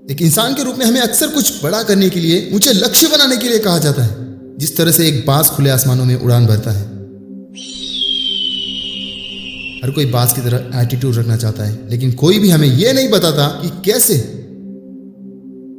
एक इंसान के रूप में हमें अक्सर कुछ बड़ा करने के लिए, ऊंचे लक्ष्य बनाने के लिए कहा जाता है। जिस तरह से एक बाज खुले आसमानों में उड़ान भरता है, हर कोई बाज की तरह एटीट्यूड रखना चाहता है, लेकिन कोई भी हमें यह नहीं बताता कि कैसे।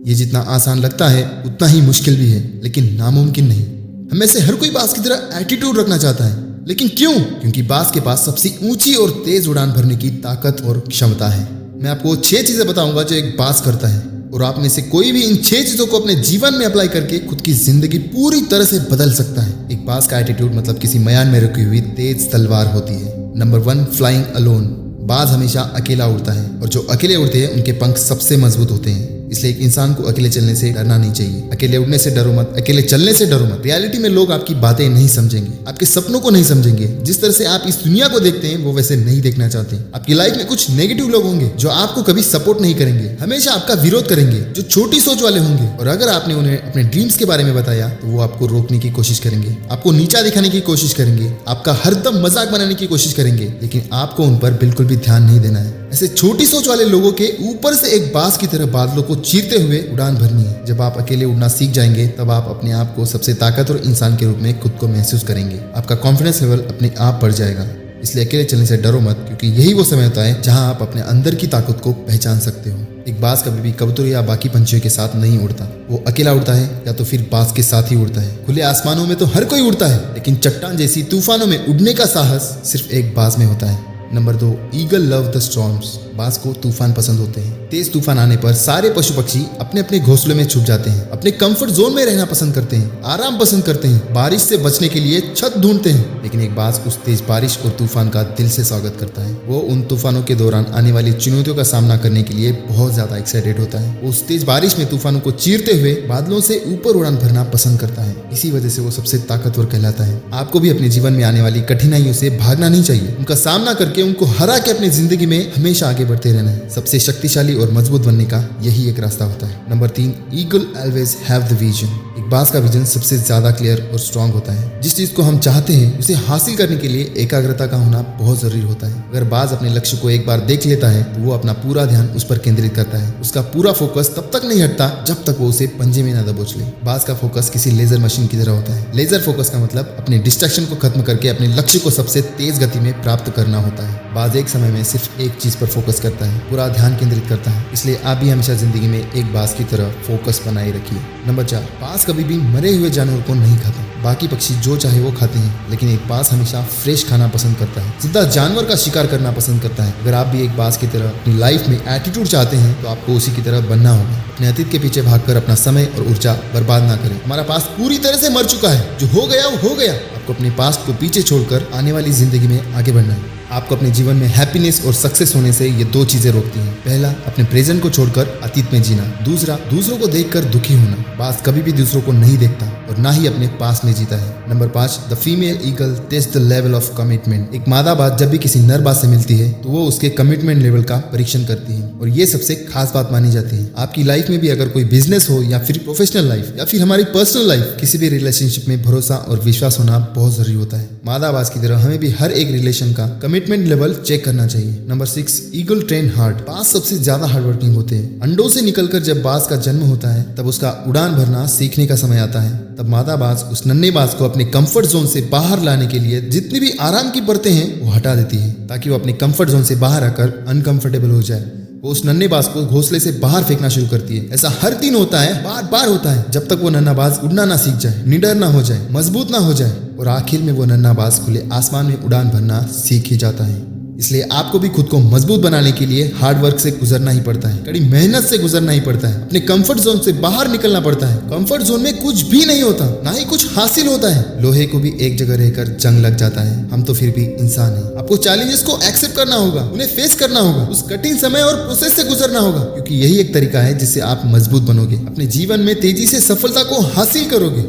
ये जितना आसान लगता है उतना ही मुश्किल भी है, लेकिन नामुमकिन नहीं। हमें से हर कोई बाज की तरह एटीट्यूड रखना चाहता है, लेकिन क्यों? क्योंकि बाज के पास सबसे ऊंची और तेज उड़ान भरने की ताकत और क्षमता है। मैं आपको 6 चीजें बताऊंगा जो एक बाज करता है, और आप में से कोई भी इन 6 चीजों को अपने जीवन में अप्लाई करके खुद की जिंदगी पूरी तरह से बदल सकता है। एक बाज का एटीट्यूड मतलब किसी म्यान में रखी हुई तेज तलवार होती है। Number 1, flying alone. बाज हमेशा अकेला उड़ता है, और जो अकेले उड़ते हैं उनके पंख सबसे मजबूत होते हैं। इसलिए एक इंसान को अकेले चलने से डरना नहीं चाहिए। अकेले उड़ने से डरो मत, अकेले चलने से डरो मत। रियलिटी में लोग आपकी बातें नहीं समझेंगे, आपके सपनों को नहीं समझेंगे। जिस तरह से आप इस दुनिया को देखते हैं वो वैसे नहीं देखना चाहते। आपकी लाइफ में कुछ नेगेटिव लोग होंगे जो आपको कभी सपोर्ट नहीं करेंगे, हमेशा आपका विरोध करेंगे, जो छोटी सोच वाले होंगे। और अगर आपने उन्हें अपने ड्रीम्स के बारे में बताया तो वो आपको रोकने की कोशिश करेंगे, आपको नीचा दिखाने की कोशिश करेंगे, आपका हरदम मजाक बनाने की कोशिश करेंगे, लेकिन आपको उन पर बिल्कुल भी ध्यान नहीं देना है। ऐसे छोटी सोच वाले लोगों के ऊपर से एक बाज की तरह बादलों को चीरते हुए उड़ान भरनी है। जब आप अकेले उड़ना सीख जाएंगे तब आप अपने आप को सबसे ताकतवर इंसान के रूप में खुद को महसूस करेंगे। आपका कॉन्फिडेंस लेवल अपने आप बढ़ जाएगा। इसलिए अकेले चलने से डरो मत, क्योंकि यही वो समय होता है जहां आप अपने अंदर की ताकत को पहचान सकते हो। एक बाज कभी भी कबूतर या बाकी पंछियों के साथ नहीं उड़ता। वो अकेला उड़ता है या तो फिर बाज के साथ ही उड़ता है। खुले आसमानों में तो हर कोई उड़ता है, लेकिन चट्टान जैसी तूफानों में उड़ने का साहस सिर्फ एक बाज में होता है। Number 2, eagle love the storms. बाज को तूफान पसंद होते हैं। तेज तूफान आने पर सारे पशु पक्षी अपने अपने घोंसलों में छुप जाते हैं, अपने कंफर्ट जोन में रहना पसंद करते हैं, आराम पसंद करते हैं, बारिश से बचने के लिए छत ढूंढते हैं। लेकिन एक बाज उस तेज बारिश और तूफान का दिल से स्वागत करता है। वो उन तूफानों के दौरान आने वाली चुनौतियों का सामना करने के लिए बहुत ज्यादा एक्साइटेड होता है। वो उस तेज बारिश में तूफानों को चीरते हुए बादलों से ऊपर उड़ान भरना पसंद करता है। इसी वजह से वो सबसे ताकतवर कहलाता है। आपको भी अपने जीवन में आने वाली कठिनाइयों से भागना नहीं चाहिए, उनका सामना करके उनको हरा के अपनी जिंदगी में हमेशा आगे बढ़ते रहना है। सबसे शक्तिशाली और मजबूत बनने का यही एक रास्ता होता है। Number 3, eagle always have the vision. एक बाज का विजन सबसे ज्यादा क्लियर और स्ट्रांग होता है। जिस चीज को हम चाहते हैं उसे हासिल करने के लिए एकाग्रता का होना बहुत जरूरी होता है। अगर बाज अपने लक्ष्य को एक बार देख लेता है तो वो अपना पूरा ध्यान उस पर केंद्रित करता है। उसका पूरा फोकस तब तक नहीं हटता जब तक वो उसे पंजे में न दबोच ले। बाज का फोकस किसी लेजर मशीन की तरह होता है। लेजर फोकस का मतलब अपने डिस्ट्रैक्शन को खत्म करके अपने लक्ष्य को सबसे तेज गति में प्राप्त करना होता है। बाज एक समय में सिर्फ एक चीज पर फोकस करता है, पूरा ध्यान केंद्रित करता है। इसलिए आप भी हमेशा जिंदगी में एक बाज की तरह फोकस बनाए रखिए। नंबर 4, बाज कभी भी मरे हुए जानवर को नहीं खाता। बाकी पक्षी जो चाहे वो खाते हैं, लेकिन एक बाज हमेशा फ्रेश खाना पसंद करता है, जिंदा जानवर का शिकार करना पसंद करता है। अगर आप भी एक बाज की तरह अपनी लाइफ में एटीट्यूड चाहते हैं तो आपको उसी की तरह बनना होगा। अपने अतीत के पीछे भागकर अपना समय और ऊर्जा बर्बाद ना करें। हमारा पास्ट पूरी तरह से मर चुका है, जो हो गया वो हो गया। आपको अपने पास्ट को पीछे छोड़कर आने वाली जिंदगी में आगे बढ़ना है। आपको अपने जीवन में हैप्पीनेस और सक्सेस होने से ये 2 चीजें रोकती हैं। पहला, अपने प्रेजेंट को छोड़कर अतीत में जीना। दूसरा, दूसरों को देखकर दुखी होना। बाज कभी भी दूसरों को नहीं देखता और ना ही अपने पास में जीता है। Number 5, the female eagle test the level of commitment. एक मादा बाज जब भी किसी नर बाज से मिलती है तो वो उसके कमिटमेंट लेवल का परीक्षण करती है, और ये सबसे खास बात मानी जाती है। आपकी लाइफ में भी अगर कोई बिजनेस हो या फिर प्रोफेशनल लाइफ या फिर हमारी पर्सनल लाइफ, किसी भी रिलेशनशिप में भरोसा और विश्वास होना बहुत जरूरी होता है। मादा बाज की तरह हमें भी हर एक रिलेशन का कमिटमेंट लेवल चेक करना चाहिए। Number 6, eagle train hard. बाज सबसे ज्यादा हार्ड वर्किंग होते हैं। अंडों से निकलकर जब बाज का जन्म होता है तब उसका उड़ान भरना सीखने का समय आता है। तब मादा बाज उस नन्हे बाज को अपने कंफर्ट जोन से बाहर लाने के लिए जितनी भी आराम की परतें हैं वो हटा देती है, ताकि वो अपने कंफर्ट जोन से बाहर आकर अनकंफर्टेबल हो जाए। वो उस नन्हे बाज को घोंसले से बाहर फेंकना शुरू करती है। ऐसा हर दिन होता है, बार बार होता है, जब तक वो नन्हा बाज उड़ना ना सीख जाए, निडर ना हो जाए, मजबूत ना हो जाए, और आखिर में वो नन्हा बाज खुले आसमान में उड़ान भरना सीख ही जाता है। इसलिए आपको भी खुद को मजबूत बनाने के लिए हार्ड वर्क से गुजरना ही पड़ता है, कड़ी मेहनत से गुजरना ही पड़ता है, अपने कंफर्ट जोन से बाहर निकलना पड़ता है। कंफर्ट जोन में कुछ भी नहीं होता, ना ही कुछ हासिल होता है। लोहे को भी एक जगह रहकर जंग लग जाता है। हम तो फिर भी इंसान हैं। आपको चैलेंजेस को एक्सेप्ट करना होगा, उन्हें फेस करना होगा, उस कठिन समय और प्रोसेस से गुजरना होगा, क्योंकि यही एक तरीका है जिससे आप मजबूत बनोगे, अपने जीवन में तेजी से सफलता को हासिल करोगे।